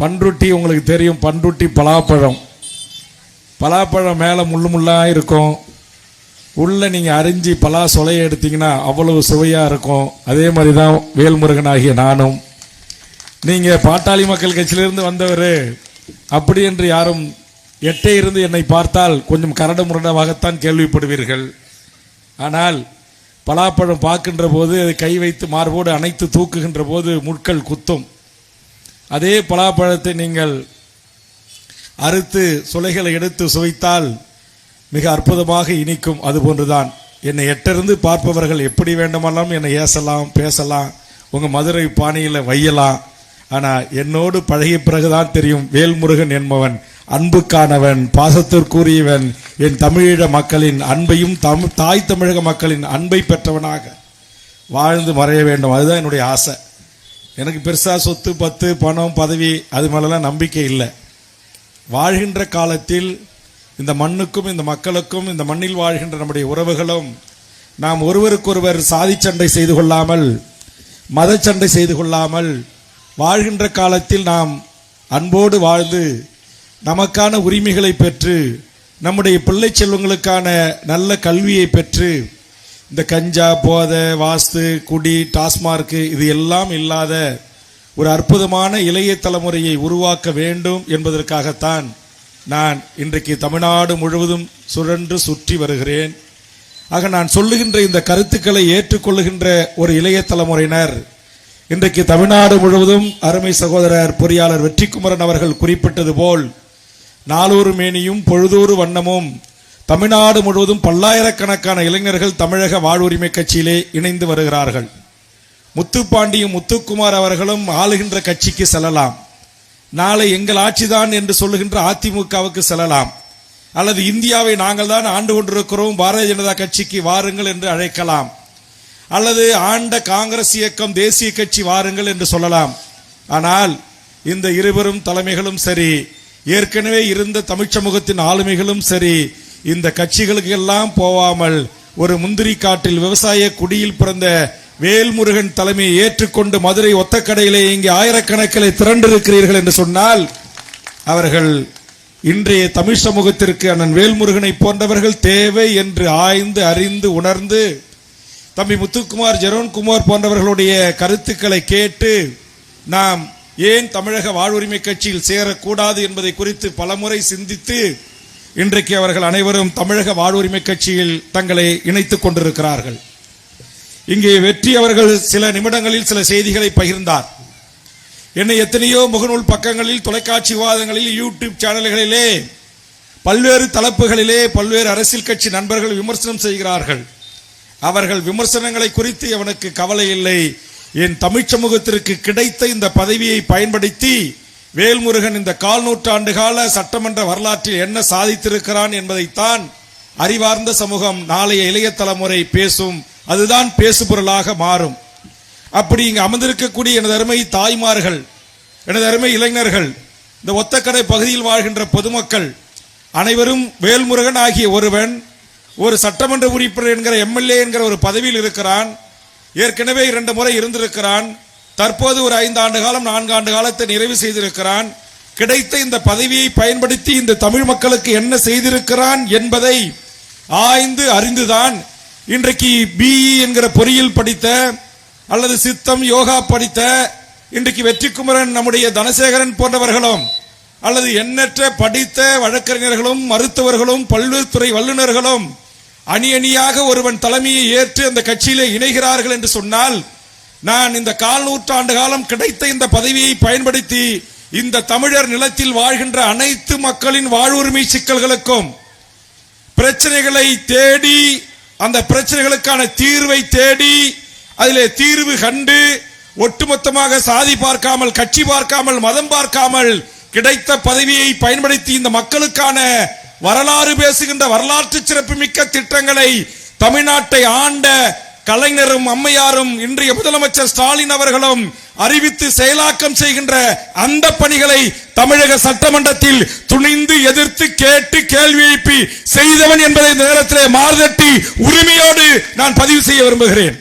பண்ருட்டி உங்களுக்கு தெரியும், பண்ருட்டி பலாப்பழம் மேலே முள்ளு முள்ளாக இருக்கும். உள்ள நீங்கள் அரிஞ்சி பலா சொலையை எடுத்தீங்கன்னா அவ்வளவு சுவையாக இருக்கும். அதே மாதிரி தான் வேல்முருகன் ஆகிய நானும். நீங்கள் பாட்டாளி மக்கள் கட்சியிலிருந்து வந்தவர் அப்படி என்று யாரும் எட்டே இருந்து என்னை பார்த்தால் கொஞ்சம் கரடு முரடாகத்தான் கேள்விப்படுவீர்கள். ஆனால் பலாப்பழம் பார்க்கின்ற போது அதை கை வைத்து மார்போடு அணைத்து தூக்குகின்ற போது முட்கள் குத்தும். அதே பலாப்பழத்தை நீங்கள் அறுத்து சுளைகளை எடுத்து சுவைத்தால் மிக அற்புதமாக இனிக்கும். அதுபோன்றுதான் என்னை எட்டிருந்து பார்ப்பவர்கள் எப்படி வேண்டுமானாலும் என்னை ஏசலாம், பேசலாம், உங்கள் மதுரை பாணியில் வையலாம். ஆனால் என்னோடு பழகிய பிறகுதான் தெரியும் வேல்முருகன் என்பவன் அன்புக்கானவன், பாசத்திற்குரியவன், என் தமிழீழ மக்களின் அன்பையும் தாய் தமிழக மக்களின் அன்பை பெற்றவனாக வாழ்ந்து மறைய வேண்டும். அதுதான் என்னுடைய ஆசை. எனக்கு பெருசாக சொத்து பத்து பணம் பதவி அது மேலெல்லாம் நம்பிக்கை இல்லை. வாழ்கின்ற காலத்தில் இந்த மண்ணுக்கும் இந்த மக்களுக்கும் இந்த மண்ணில் வாழ்கின்ற நம்முடைய உறவுகளும் நாம் ஒருவருக்கொருவர் சாதி சண்டை செய்து கொள்ளாமல், மத சண்டை செய்து கொள்ளாமல் வாழ்கின்ற காலத்தில் நாம் அன்போடு வாழ்ந்து நமக்கான உரிமைகளை பெற்று நம்முடைய பிள்ளை செல்வங்களுக்கான நல்ல கல்வியை பெற்று இந்த கஞ்சா, போதை, வாஸ்து, குடி, டாஸ்மார்க்கு இது எல்லாம் இல்லாத ஒரு அற்புதமான இளைய தலைமுறையை உருவாக்க வேண்டும் என்பதற்காகத்தான் நான் இன்றைக்கு தமிழ்நாடு முழுவதும் சுற்றி வருகிறேன். ஆக நான் சொல்லுகின்ற இந்த கருத்துக்களை ஏற்றுக்கொள்ளுகின்ற ஒரு இளைய தலைமுறையினர் இன்றைக்கு தமிழ்நாடு முழுவதும் அருமை சகோதரர் பொறியாளர் வெற்றிக்குமரன் அவர்கள் குறிப்பிட்டது போல் நாளொரு மேனியும் பொழுதொரு வண்ணமும் தமிழ்நாடு முழுவதும் பல்லாயிரக்கணக்கான இளைஞர்கள் தமிழக வாழ்வுரிமை கட்சியிலே இணைந்து வருகிறார்கள். முத்துப்பாண்டியும் முத்துக்குமார் அவர்களும் ஆளுகின்ற கட்சிக்கு செல்லலாம், நாளை எங்கள் ஆட்சிதான் என்று சொல்லுகின்ற அதிமுகவுக்கு செல்லலாம், அல்லது இந்தியாவை நாங்கள் தான் ஆண்டு கொண்டிருக்கிறோம் பாரதிய ஜனதா கட்சிக்கு வாருங்கள் என்று அழைக்கலாம், அல்லது ஆண்ட காங்கிரஸ் இயக்கம் தேசிய கட்சி வாருங்கள் என்று சொல்லலாம். ஆனால் இந்த இருவரும் தலைமைகளும் சரி, ஏற்கனவே இருந்த தமிழ் சமூகத்தின் ஆளுமைகளும் சரி, இந்த கட்சிகளுக்கு எல்லாம் போவாமல் ஒரு முந்திரி காட்டில் விவசாய குடியில் பிறந்த வேல்முருகன் தலைமையை ஏற்றுக்கொண்டு மதுரை ஒத்தக்கடையிலே இங்கே ஆயிரக்கணக்கில் திரண்டிருக்கிறீர்கள் என்று சொன்னால் அவர்கள் இன்றைய தமிழ் சமூகத்திற்கு அண்ணன் வேல்முருகனை போன்றவர்கள் தேவை என்று ஆய்ந்து அறிந்து உணர்ந்து தம்பி முத்துக்குமார், ஜெரோன்குமார் போன்றவர்களுடைய கருத்துக்களை கேட்டு நாம் ஏன் தமிழக வாழ்வுரிமை கட்சியில் சேரக்கூடாது என்பதை குறித்து பலமுறை சிந்தித்து இன்றைக்கு அவர்கள் அனைவரும் தமிழக வாழ்வுரிமை கட்சியில் தங்களை இணைத்துக் கொண்டிருக்கிறார்கள். இங்கே வெற்றி அவர்கள் சில நிமிடங்களில் சில செய்திகளை பகிர்ந்தார். என்னை எத்தனையோ முகநூல் பக்கங்களில், தொலைக்காட்சி விவாதங்களில், யூடியூப் சேனல்களிலே பல்வேறு தலைப்புகளிலே பல்வேறு அரசியல் கட்சி நண்பர்கள் விமர்சனம் செய்கிறார்கள். அவர்கள் விமர்சனங்களை குறித்து அவனுக்கு கவலை இல்லை. என் தமிழ் சமூகத்திற்கு கிடைத்த இந்த பதவியை பயன்படுத்தி வேல்முருகன் இந்த 1/4 நூற்றாண்டு கால சட்டமன்ற வரலாற்றில் என்ன சாதித்திருக்கிறான் என்பதைத்தான் அறிவார்ந்த சமூகம், நாளைய இளைய தலைமுறை பேசும். அதுதான் பேசுபொருளாக மாறும். அப்படி இங்கு அமர்ந்திருக்கக்கூடிய எனது அருமை தாய்மார்கள், எனது அருமை இளைஞர்கள், இந்த ஒத்தக்கடை பகுதியில் வாழ்கின்ற பொதுமக்கள் அனைவரும் வேல்முருகன் ஆகிய ஒருவன் ஒரு சட்டமன்ற உறுப்பினர் என்கிற எம்எல்ஏ என்கிற ஒரு பதவியில் இருக்கிறான். ஏற்கனவே 2 முறை இருந்திருக்கிறான். தற்போது ஒரு 5 ஆண்டு காலம் 4 ஆண்டு காலத்தை நிறைவு செய்திருக்கிறான். கிடைத்த இந்த பதவியை பயன்படுத்தி இந்த தமிழ் மக்களுக்கு என்ன செய்திருக்கிறான் என்பதை ஆய்ந்து அறிந்துதான் இன்றைக்கு பிஇ என்கிற பொறியியல் படித்த அல்லது சித்தம் யோகா படித்த இன்றைக்கு வெற்றிக்குமரன், நம்முடைய தனசேகரன் போன்றவர்களும், அல்லது எண்ணற்ற படித்த வழக்கறிஞர்களும் மருத்துவர்களும் பல்வேறு துறை வல்லுநர்களும் அணி அணியாக ஒருவன் தலைமையை ஏற்று அந்த கட்சியிலே இணைகிறார்கள் என்று சொன்னால், நான் இந்த 1/4 நூற்றாண்டு காலம் கிடைத்த இந்த பதவியை பயன்படுத்தி இந்த தமிழர் நிலத்தில் வாழ்கின்ற அனைத்து மக்களின் வாழ்வுரிமை சிக்கல்களுக்கும் பிரச்சனைகளை தேடி, அந்த பிரச்சனைகளுக்கான தீர்வை தேடி, அதிலே தீர்வு கண்டு ஒட்டுமொத்தமாக சாதி பார்க்காமல், கட்சி பார்க்காமல், மதம் பார்க்காமல் கிடைத்த பதவியை பயன்படுத்தி இந்த மக்களுக்கான வரலாறு பேசுகின்ற வரலாற்று சிறப்புமிக்க திட்டங்களை தமிழ்நாட்டை ஆண்ட கலைஞரும் அம்மையாரும் இன்றைய முதலமைச்சர் ஸ்டாலின் அவர்களும் அறிவித்து செயலாக்கம் செய்கின்ற அந்த பணிகளை தமிழக சட்டமன்றத்தில் துணிந்து எதிர்த்து கேட்டு கேள்வி எழுப்பி செய்தவன் என்பதை இந்த நேரத்திலே மார்தட்டி உரிமையோடு நான் பதிவு செய்ய விரும்புகிறேன்.